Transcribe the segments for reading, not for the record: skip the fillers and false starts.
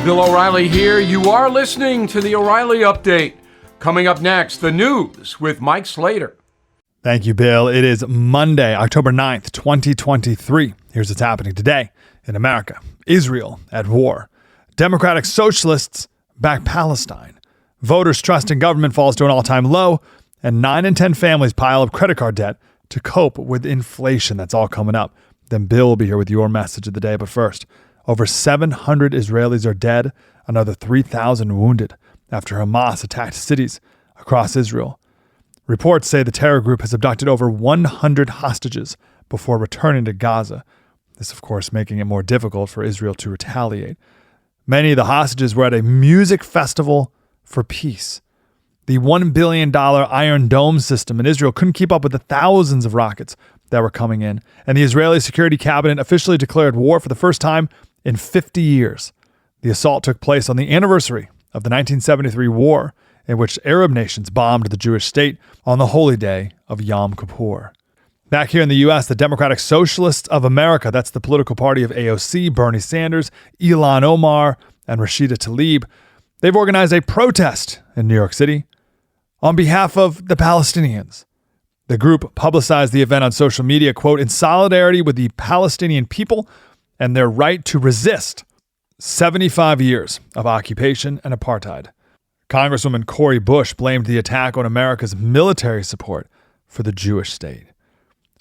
Bill O'Reilly here. You are listening to the O'Reilly Update. Coming up next, the news with Mike Slater. Thank you, Bill. It is Monday, October 9th, 2023. Here's what's happening today in America. Israel at war. Democratic socialists back Palestine. Voters' trust in government falls to an all-time low. And 9 in 10 families pile up credit card debt to cope with inflation. That's all coming up. Then Bill will be here with your message of the day. But first, over 700 Israelis are dead, another 3,000 wounded after Hamas attacked cities across Israel. Reports say the terror group has abducted over 100 hostages before returning to Gaza. This, of course, making it more difficult for Israel to retaliate. Many of the hostages were at a music festival for peace. The $1 billion Iron Dome system in Israel couldn't keep up with the thousands of rockets that were coming in, and the Israeli Security Cabinet officially declared war for the first time in 50 years. The assault took place on the anniversary of the 1973 war, in which Arab nations bombed the Jewish state on the holy day of Yom Kippur. Back here in the U.S., the Democratic Socialists of America, that's the political party of AOC, Bernie Sanders, Ilhan Omar, and Rashida Tlaib, they've organized a protest in New York City on behalf of the Palestinians. The group publicized the event on social media, quote, in solidarity with the Palestinian people and their right to resist 75 years of occupation and apartheid. Congresswoman Cori Bush blamed the attack on America's military support for the Jewish state.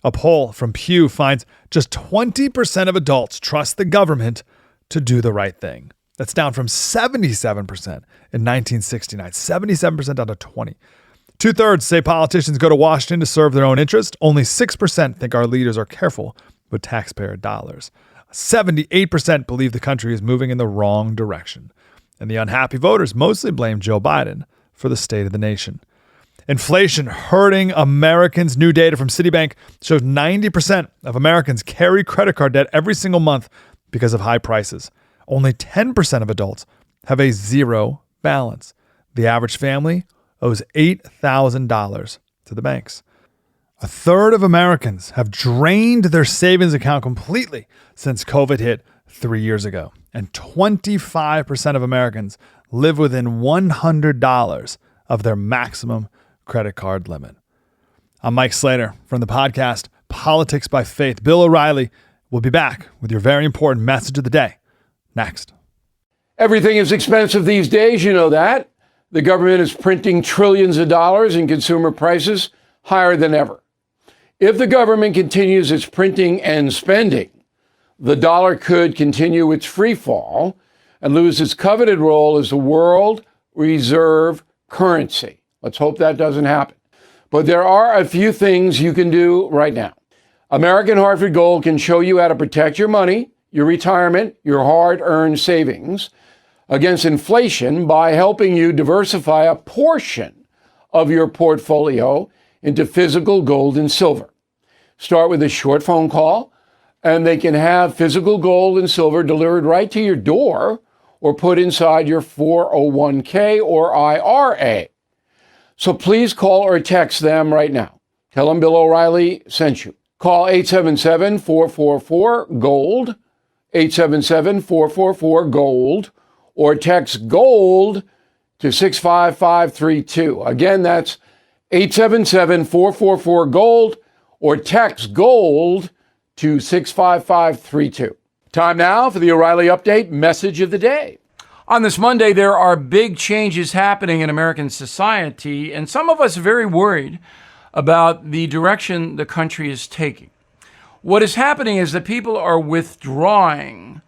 A poll from Pew finds just 20% of adults trust the government to do the right thing. That's down from 77% in 1969, 77% down to 20. 2/3 say politicians go to Washington to serve their own interest. Only 6% think our leaders are careful with taxpayer dollars. 78% believe the country is moving in the wrong direction. And the unhappy voters mostly blame Joe Biden for the state of the nation. Inflation hurting Americans. New data from Citibank shows 90% of Americans carry credit card debt every single month because of high prices. Only 10% of adults have a zero balance. The average family owes $8,000 to the banks. 1/3 of Americans have drained their savings account completely since COVID hit 3 years ago. And 25% of Americans live within $100 of their maximum credit card limit. I'm Mike Slater from the podcast Politics by Faith. Bill O'Reilly will be back with your very important message of the day next. Everything is expensive these days, you know that. The government is printing trillions of dollars and consumer prices higher than ever. If the government continues its printing and spending, the dollar could continue its free fall and lose its coveted role as the world reserve currency. Let's hope that doesn't happen. But there are a few things you can do right now. American Hartford Gold can show you how to protect your money, your retirement, your hard-earned savings against inflation by helping you diversify a portion of your portfolio into physical gold and silver. Start with a short phone call, and they can have physical gold and silver delivered right to your door or put inside your 401k or IRA. So please call or text them right now. Tell them Bill O'Reilly sent you. Call 877-444-GOLD, 877-444-GOLD, or text GOLD to 65532. Again, that's 877-444-GOLD, or text GOLD to 65532. Time now for the O'Reilly Update message of the day. On this Monday, there are big changes happening in American society, and some of us are very worried about the direction the country is taking. What is happening is that people are withdrawing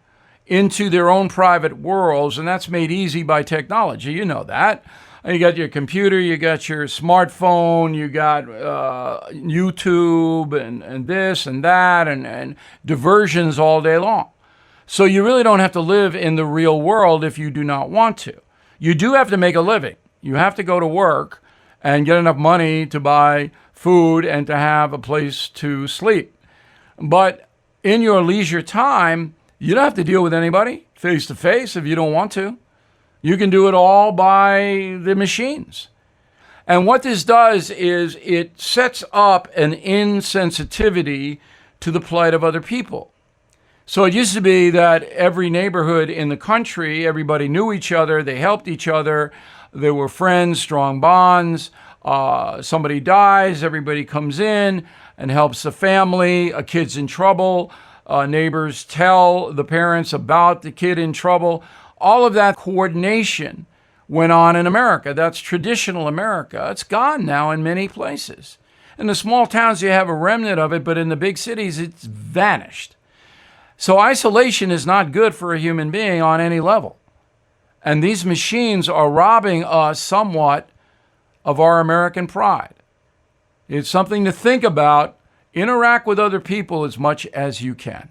into their own private worlds, and that's made easy by technology. You know that. You got your computer, you got your smartphone, you got YouTube and this and that and diversions all day long. So you really don't have to live in the real world if you do not want to. You do have to make a living. You have to go to work and get enough money to buy food and to have a place to sleep. But in your leisure time, you don't have to deal with anybody face to face if you don't want to. You can do it all by the machines. And what this does is it sets up an insensitivity to the plight of other people. So it used to be that every neighborhood in the country, everybody knew each other, they helped each other, there were friends, strong bonds. Somebody dies, everybody comes in and helps the family. A kid's in trouble, neighbors tell the parents about the kid in trouble. All of that coordination went on in America. That's traditional America. It's gone now in many places. In the small towns, you have a remnant of it, but in the big cities, it's vanished. So isolation is not good for a human being on any level. And these machines are robbing us somewhat of our American pride. It's something to think about. Interact with other people as much as you can.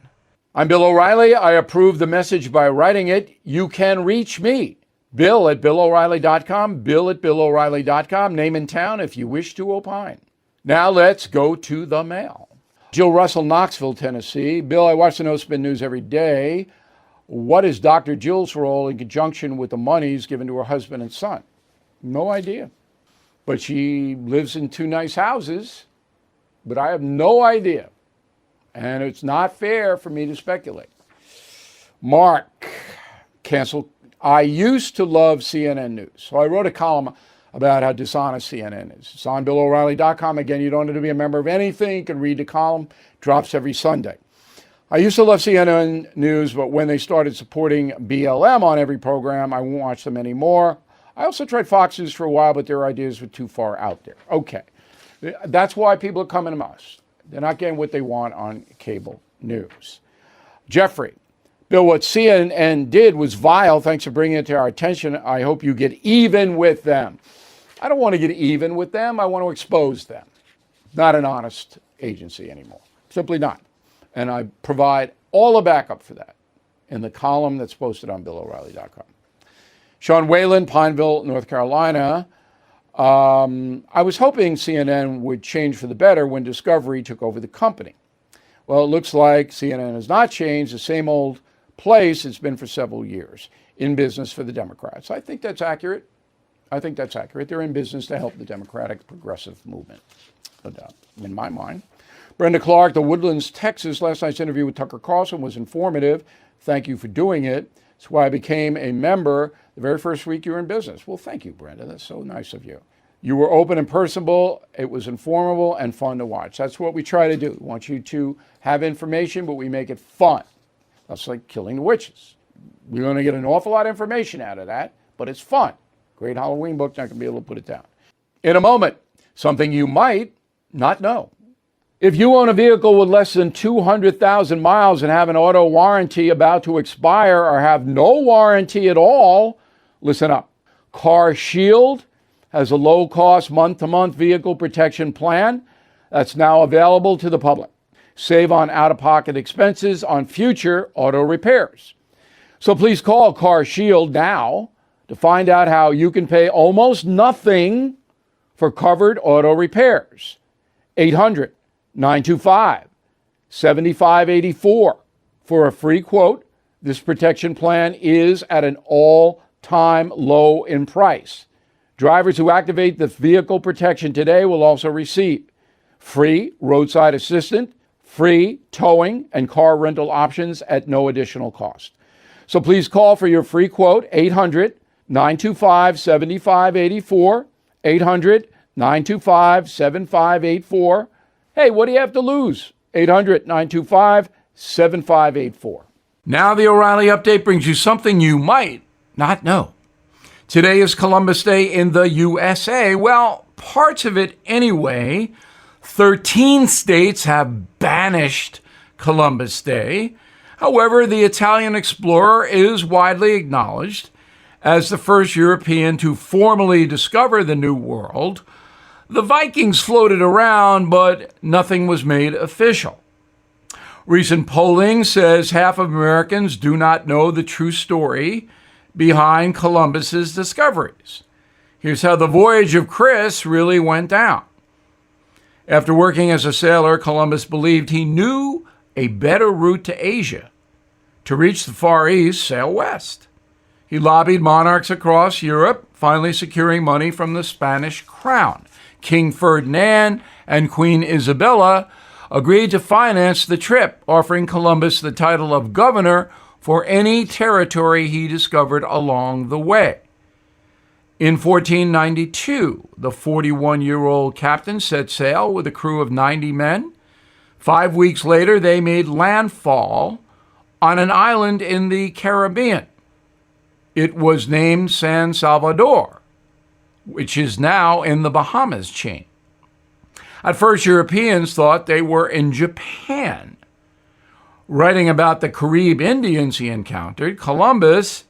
I'm Bill O'Reilly. I approve the message by writing it. You can reach me, Bill at BillO'Reilly.com, Bill at BillO'Reilly.com, name and town if you wish to opine. Now let's go to the mail. Jill Russell, Knoxville, Tennessee. Bill, I watch the No Spin News every day. What is Dr. Jill's role in conjunction with the monies given to her husband and son? No idea. But she lives in 2 nice houses, but I have no idea. And it's not fair for me to speculate. Mark, cancel. I used to love CNN News. So I wrote a column about how dishonest CNN is. It's on BillO'Reilly.com. Again, you don't have to be a member of anything. You can read the column. Drops every Sunday. I used to love CNN News, but when they started supporting BLM on every program, I won't watch them anymore. I also tried Fox News for a while, but their ideas were too far out there. Okay. That's why people are coming to us. They're not getting what they want on cable news. Jeffrey, Bill, what CNN did was vile. Thanks for bringing it to our attention. I hope you get even with them. I don't want to get even with them. I want to expose them. Not an honest agency anymore. Simply not. And I provide all the backup for that in the column that's posted on BillO'Reilly.com. Sean Whalen, Pineville, North Carolina. I was hoping CNN would change for the better when Discovery took over the company. Well, it looks like CNN has not changed, the same old place it's been for several years, in business for the Democrats. I think that's accurate. They're in business to help the Democratic progressive movement, no doubt, in my mind. Brenda Clark, The Woodlands, Texas. Last night's interview with Tucker Carlson was informative. Thank you for doing it. That's why I became a member the very first week you were in business. Well, thank you, Brenda. That's so nice of you. You were open and personable. It was informative and fun to watch. That's what we try to do. We want you to have information, but we make it fun. That's like Killing the Witches. You're going to get an awful lot of information out of that, but it's fun. Great Halloween book, not going to be able to put it down. In a moment, something you might not know. If you own a vehicle with less than 200,000 miles and have an auto warranty about to expire or have no warranty at all, listen up. Car Shield has a low-cost month-to-month vehicle protection plan that's now available to the public. Save on out-of-pocket expenses on future auto repairs. So please call Car Shield now to find out how you can pay almost nothing for covered auto repairs. 800-925-7584 for a free quote. This protection plan is at an all-time low in price. Drivers who activate the vehicle protection today will also receive free roadside assistance, free towing, and car rental options at no additional cost. So please call for your free quote, 800-925-7584, 800-925-7584. Hey, what do you have to lose? 800-925-7584. Now the O'Reilly Update brings you something you might not know. Today is Columbus Day in the USA. Well, parts of it anyway. 13 states have banished Columbus Day. However, the Italian explorer is widely acknowledged as the first European to formally discover the New World. The Vikings floated around, but nothing was made official. Recent polling says half of Americans do not know the true story behind Columbus's discoveries. Here's how the voyage of Chris really went down. After working as a sailor, Columbus believed he knew a better route to Asia. To reach the Far East, sail west. He lobbied monarchs across Europe, finally securing money from the Spanish crown. King Ferdinand and Queen Isabella agreed to finance the trip, offering Columbus the title of governor for any territory he discovered along the way. In 1492, the 41-year-old captain set sail with a crew of 90 men. 5 weeks later, they made landfall on an island in the Caribbean. It was named San Salvador, which is now in the Bahamas chain. At first, Europeans thought they were in Japan. Writing about the Carib Indians he encountered, Columbus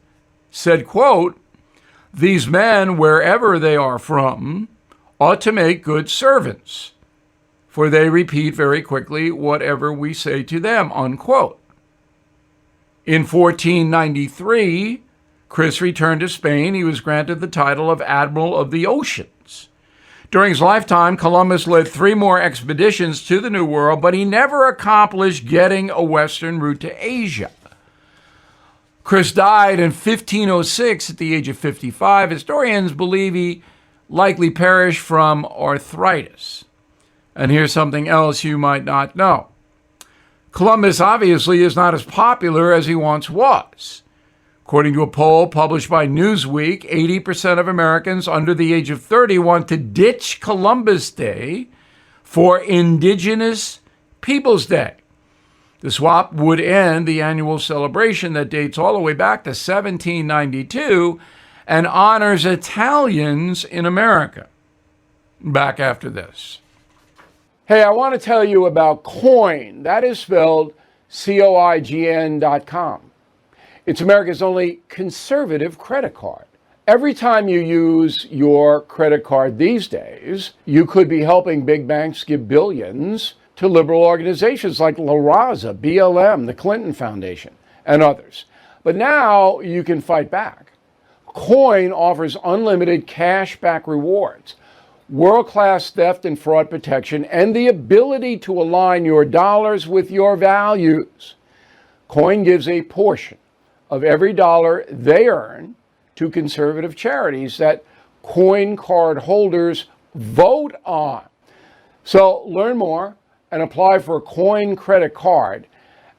said, quote, "These men, wherever they are from, ought to make good servants, for they repeat very quickly whatever we say to them," unquote. In 1493, Chris returned to Spain. He was granted the title of Admiral of the Oceans. During his lifetime, Columbus led 3 more expeditions to the New World, but he never accomplished getting a western route to Asia. Chris died in 1506 at the age of 55. Historians believe he likely perished from arthritis. And here's something else you might not know. Columbus obviously is not as popular as he once was. According to a poll published by Newsweek, 80% of Americans under the age of 30 want to ditch Columbus Day for Indigenous Peoples Day. The swap would end the annual celebration that dates all the way back to 1792 and honors Italians in America. Back after this. Hey, I want to tell you about Coin. That is spelled COIGN.com. It's America's only conservative credit card. Every time you use your credit card these days, you could be helping big banks give billions to liberal organizations like La Raza, BLM, the Clinton Foundation, and others. But now you can fight back. Coin offers unlimited cash-back rewards, world-class theft and fraud protection, and the ability to align your dollars with your values. Coin gives a portion of every dollar they earn to conservative charities that Coin card holders vote on. So learn more and apply for a Coin credit card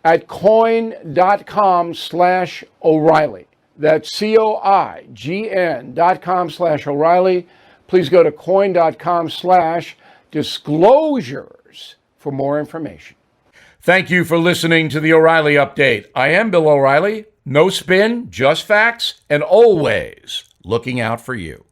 at coin.com/O'Reilly. That's COIGN.com/O'Reilly. Please go to coin.com/disclosures for more information. Thank you for listening to the O'Reilly Update. I am Bill O'Reilly. No spin, just facts, and always looking out for you.